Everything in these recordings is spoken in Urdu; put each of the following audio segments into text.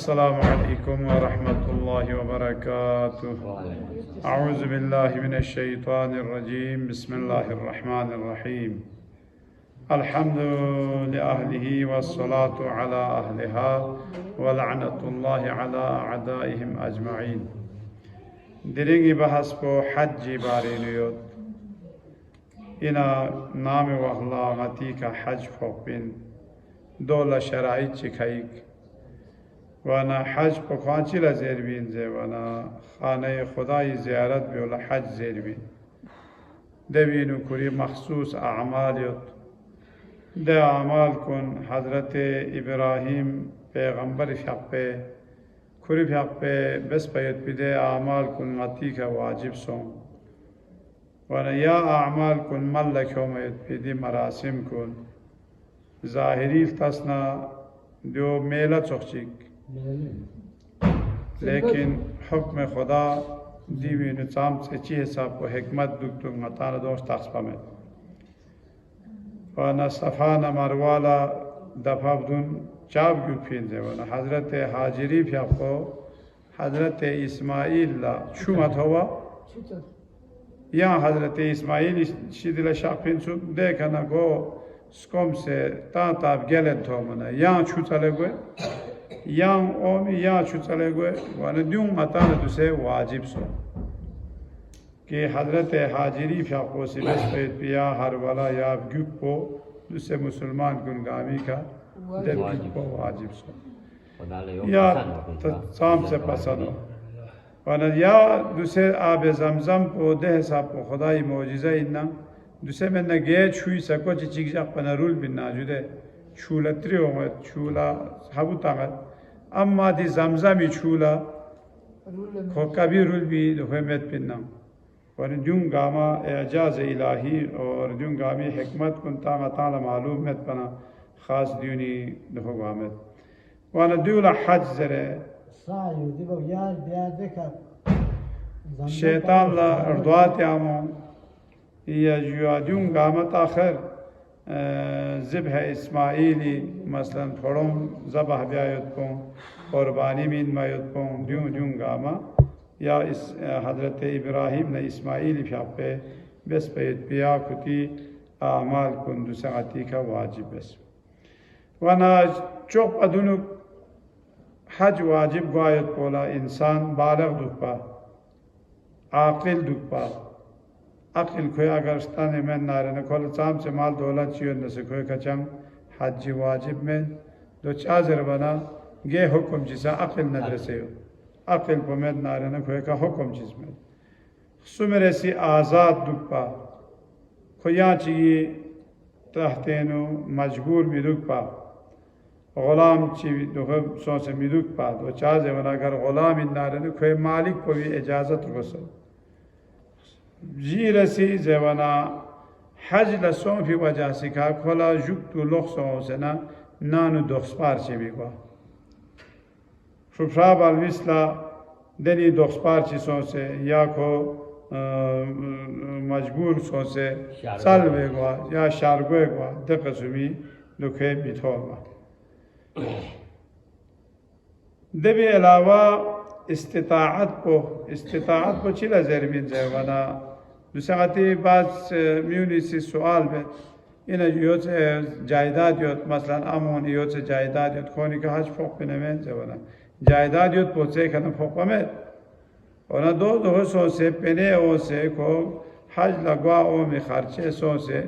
السلام عليكم ورحمة الله وبركاته. أعوذ بالله من الشيطان الرجيم. بسم الله الرحمن الرحيم. الحمد لأهله والصلاة على أهلها ولعنة الله على أعدائهم أجمعين. درینگی بحث پو حج بارینیوت اینا نام وحلا غتی کا حج فوقین دولة شرائط چکایک وانا حج پو خوانچی لزیر بین زی وانا خانه خدای زیارت بیولا حج زیر بین دوینو کری مخصوص اعمالیت ده اعمال کن حضرت ابراهیم پیغمبر فقه کری فقه بس پیت بیده اعمال کن غتی کا واجب سون وانا یا اعمال کن ملک ہومیت بیدی مراسم کن ظاهری تصنا دو میلہ چوخچیک لیکن حکم خدا دیوی نظام سے چی حساب کو حکمت دکتو مطان دوست تقسپا میں وانا صفان مروالا دفع بدون چاب گیو پینزے وانا حضرت حاجری فیاقو حضرت اسماعیل لا شومت ہوا یا حضرت اسماعیل شیدل شاق پینسو دیکھنا کو سکم سے تاب گلن تو منا یا چھو چلے گوئے یا اومی یا چھو چلے گوئے وانا دیوں مطان دوسے واجب سو کہ حضرت حاجری فیاقو سے بس پیت پیا ہر والا یا گیوپ کو دوسے مسلمان گنگامی کا دب گیوپ کو واجب سو یا سام سے پسند ہو وانا یا دوسے آب زمزم کو دہ صاحب کو خدای معجزہ انہا دوسے میں نے گئے چھوئی سکو چی چیک جاک پنا رول بنا جودے چھولا تری ہومت چھولا حبو تاغت اما دی زمزمی چھولا خو کبھی رول بھی دخویمت بنا وانا دیون گاما اعجاز الہی اور دیون گامی حکمت کن تاغا تعالی معلومت پنا خاص دیونی دخو گامت وانا دیولا حج زرے شیطان لا اردوات یامو یا جوادیون قامت آخر ذبح اسماعیلی مثلا تھوڑوں ذبح بیایت کن قربانی مین مایت کن دیون قاما یا حضرت ابراہیم نے اسماعیلی فیاقے بس پیت پیا کتی اعمال کن دوسعاتی کا واجب بس وانا چوپ ادونو حج واجب گوایت پولا انسان بالغ دکپا عاقل دکپا عقل کوئی اگر استانے میں نارے نکول چام سے مال دولت چیون نسے کوئی کچنگ حج واجب میں دو چازر بنا گے حکم جیسا عقل ندرسے ہو عقل کو میں نارے نکوئی کا حکم چیز میں سمرے سی آزاد دکپا خویاں چیئے تحتینو مجبور می دکپا غلام چی دخب سونسے می دکپا دو چازر بنا اگر غلام نارے نکوئی مالک کو بھی اجازت رسل جی رسی زیوانا حج لسون فی وجہ سکھا کھولا جکتو لخصوں سے نا نانو دخسپار چی بیگوا شفراب الویسلا دنی دخسپار چی سون سے یا کو مجبور سون سے سال بیگوا یا شارگوے گوا دقسومی دکھے بیتھوگا دبی علاوہ استطاعت کو چلا زیرمین زیوانا دوسراتی بعض میونی سی سوال بیت اینا یوت جایداد یوت مثلا امون یوت جایداد یوت خونی که حج فوق بینمین زیوانا جایداد یوت پوچه کنم فوق بمید اونا دو سو سے پنے او سے کو حج لگوا او می خرچه سو سے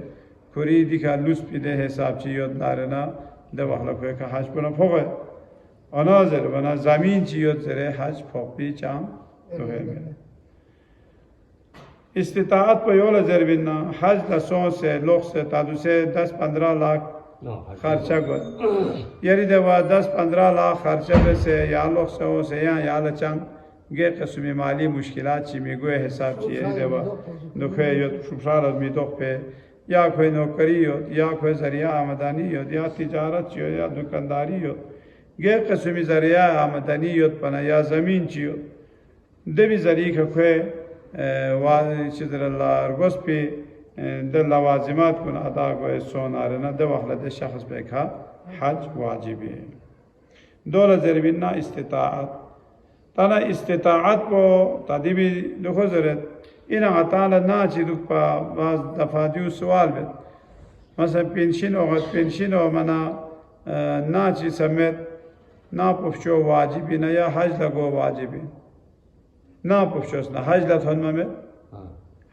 کری دیکھا لوس پیده حساب چی یوت نارنا دو وقلا کوئی که حج بنا فوقه اونا زر بنا زمین چیوت زره حج فوق بی چام دوه میره استطاعت پا یولا زر بنا حج لسون سے لوگ سے تادو سے 10-15 لاکھ خرچہ گود یعنی دوا 10-15 لاکھ خرچہ بسے یا لوگ سے ہو سے یا لچنگ گے قسمی مالی مشکلات چی میگوے حساب چی یعنی دوا دکھے یوت شفرار آدمی دکھ پہ یا کوئی نوکری یوت یا کوئی ذریعہ آمدانی یوت یا تجارت چی یا دکانداری یوت گے قسمی ذریعہ آمدنی یوت پنا یا زمین چیوت دبی ذریعہ که کوئی چیزر اللہ ارگوز پی در لوازمات کن ادا گوئے سون آرنا در وقت ده شخص بیکا حج واجبی دولا زربنا استطاعت تانا استطاعت پو تدیبی دخو زرد اینا غطالا ناچی دک پا باز دفاتیو سوال بید مثلا پنشین و منا ناچی سمیت نا پفچو واجبی نا یا حج لگو واجبی نا پفچوس نا حج لتون ممید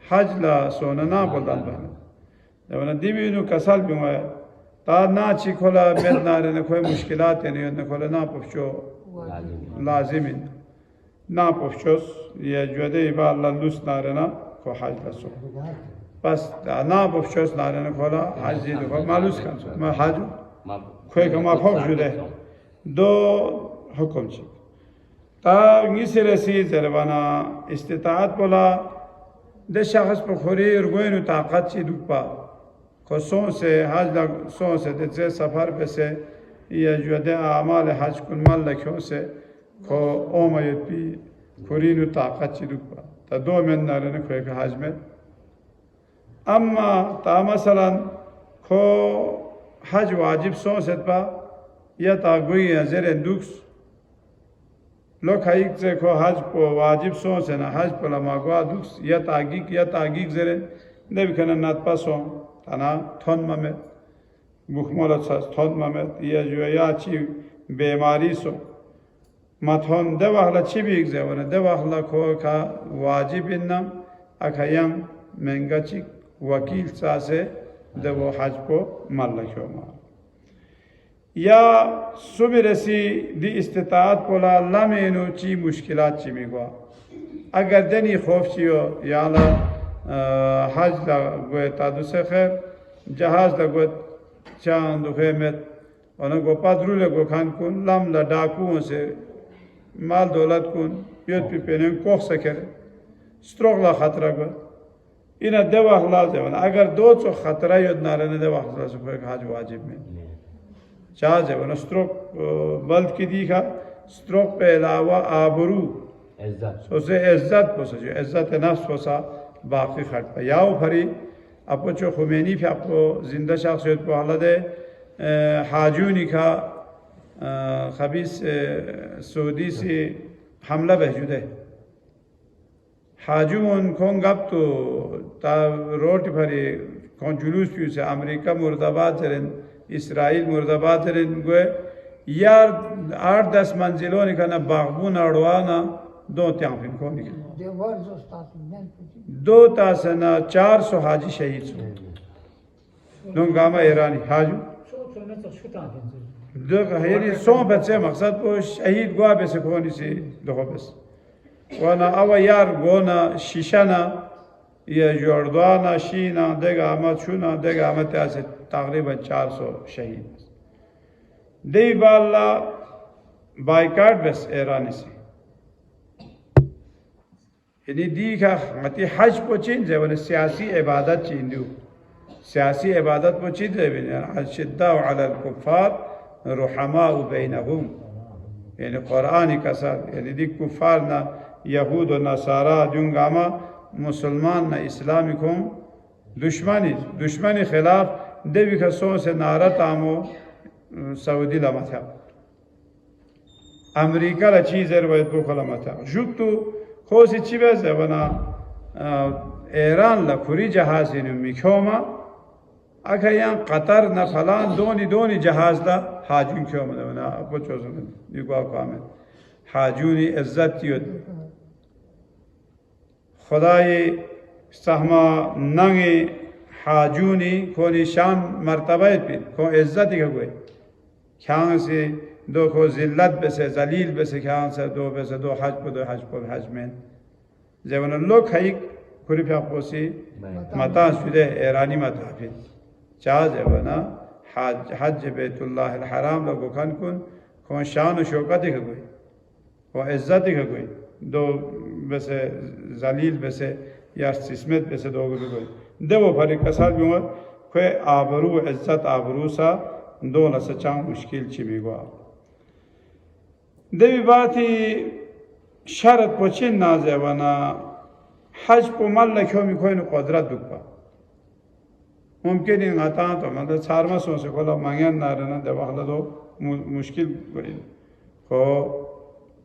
حج لا سونا نا بلدان بہمید جوانا دیبینو کسال بیمویا تا ناچی کھولا مید نارے نکوئی مشکلات یعنی نکولا نا پفچو لازمی نا پفچوس یا جوده با اللہ لوس نارے نا کو حج لسو بس نا پفچوس نارے نکولا حج زیدو کو مالوس کنسو ما حجو کوئی کما فوق جوده دو حکم چی تا نگیسی رسی زربانا استطاعت بولا ده شخص پر خوری ارگوینو طاقت چی دوپا کو سون سے حج لگ سون سے دے سفر پہ سے یا جو دے اعمال حج کن مال لکھوں سے کو اومیت پی کورینو طاقت چی دوپا تا دو من نارن کوئی کہ حج میں اما تا مثلا کو حج واجب سون سے پا یا تا گوئی زر اندوکس لوگ حیق سے کو حج پو واجب سون سے نا حج پو لما گوا دوکس یا تاگیق زر دے بکنا نات پا سون تانا تھون ممت بخمولت ساس تھون ممت یا جو یا چی بیماری سو ما تھون دے وحلا چی بھی اگزے ورنہ دے وحلا کو کا واجب انم اکا یم منگا چی وکیل ساسے دے وہ حج پو ملکیو مار یا صبح رسی دی استطاعت پولا لامینو چی مشکلات چی میگوا اگر دنی خوف چیو یا حج دا گوئے تادو سے خیر جہاز دا گوئے چاند و خیمت اونا گو پادرو لگو کھان کن لام دا ڈاکووں سے مال دولت کن یود پی پینن کوخ سکر ستروغ لا خطرہ گوئے اینا دو اخلاص ہے اگر دو چو خطرہ یود نارنے دو اخلاص کوئی حج واجب میں چاہز ہے ورنہ ستروک بلد کی دیکھا ستروک پہ علاوہ آبرو سو سے عزت پوسا جو عزت نفس پوسا باقی خط پہ یاو پھری اپو چو خمینی پہ اپو زندہ شخصیت پہ حالت ہے حاجونی کا خبیث سعودی سے حملہ بہجود ہے حاجون کون گب تو تا روٹ پھری کون جلوس پیو سے امریکہ مردباد زرن اسرائیل مردباد زرن گوئے یار 8-10 منزلوں نکانا باغبون اڑوانا دو تیانفین کو نکل دو تاسنا 400 حاجی شہید سو دون گاما ایرانی حاجو دو یعنی 100 بچے مقصد کو شہید گوا بے سکونی سے دو بس وانا او یار گونا شیشانا یا جوردوانا شینا دیگا آمد شونا دیگا آمد تیاسے تقریبا 400 شہید دی بالا بائیکاٹ بس ایرانی سے یعنی دیکھا متی حج پو چینز ہے ونی سیاسی عبادت چیندیو سیاسی عبادت پو چینز ہے الشدہ علی الکفار رحماء بینہم یعنی قرآنی کسر یعنی دی کفار نا یہود و نصارہ جنگاما مسلمان نا اسلامی کم دشمنی خلاف دیوی کسوں سے نارت آمو سعودی لما تھا امریکہ لا چیز روایت کو لما تھا جوکتو خوصی چی بیزه ونا ایران لا کوری جهازی نمیکوما اگه یان قطر نه فلان دونی جهاز لا حاجون کیوما ونا اپو چوزن دیگو کامل حاجونی عزت تیود خدای سهما ننگی حاجونی کونی شان مرتبه پید کو عزتی که گوی کیان سی دو کو ذلت بسه ذلیل بسه کیان سے دو بسه دو حج پو حج میں زیوان لوگ حیق کلی پیا پوسی متا شده ایرانی متا پید چاہ زیوانا حج بیت اللہ الحرام لگو کن کون شان و شوکتی که گوی و عزتی که گوی دو بسه ذلیل بسه یا سسمت بسه دو گوی دو پھری کسال بیومد کوئی آبرو عزت آبرو سا دو لسا چاند مشکل چی میگو دوی باتی شرط پو چین نازه ونا حج پو ملکیو میکوی نو قدرت دکپا ممکن این غطان تو مدد سارما سون سے کلا مانگین نارنا دو وقت دو مشکل گوید ko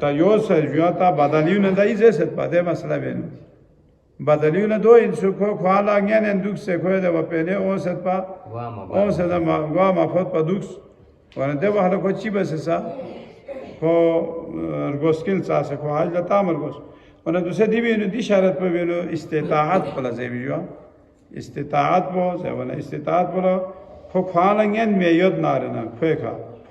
ta yo se yo ta badaliu ne da izet pade masala benu badaliu ne do insu ko khala ngene duk se ko de pele o set pa o se da ma gwa ma fot pa duk wana de wala ko chi bas sa ko goskil sa se ko haj da tamar gos wana duse di benu di sharat pa benu istitaat pala zebiyo istitaat bo se wana istitaat pala ko khala ngen me yod narena kheka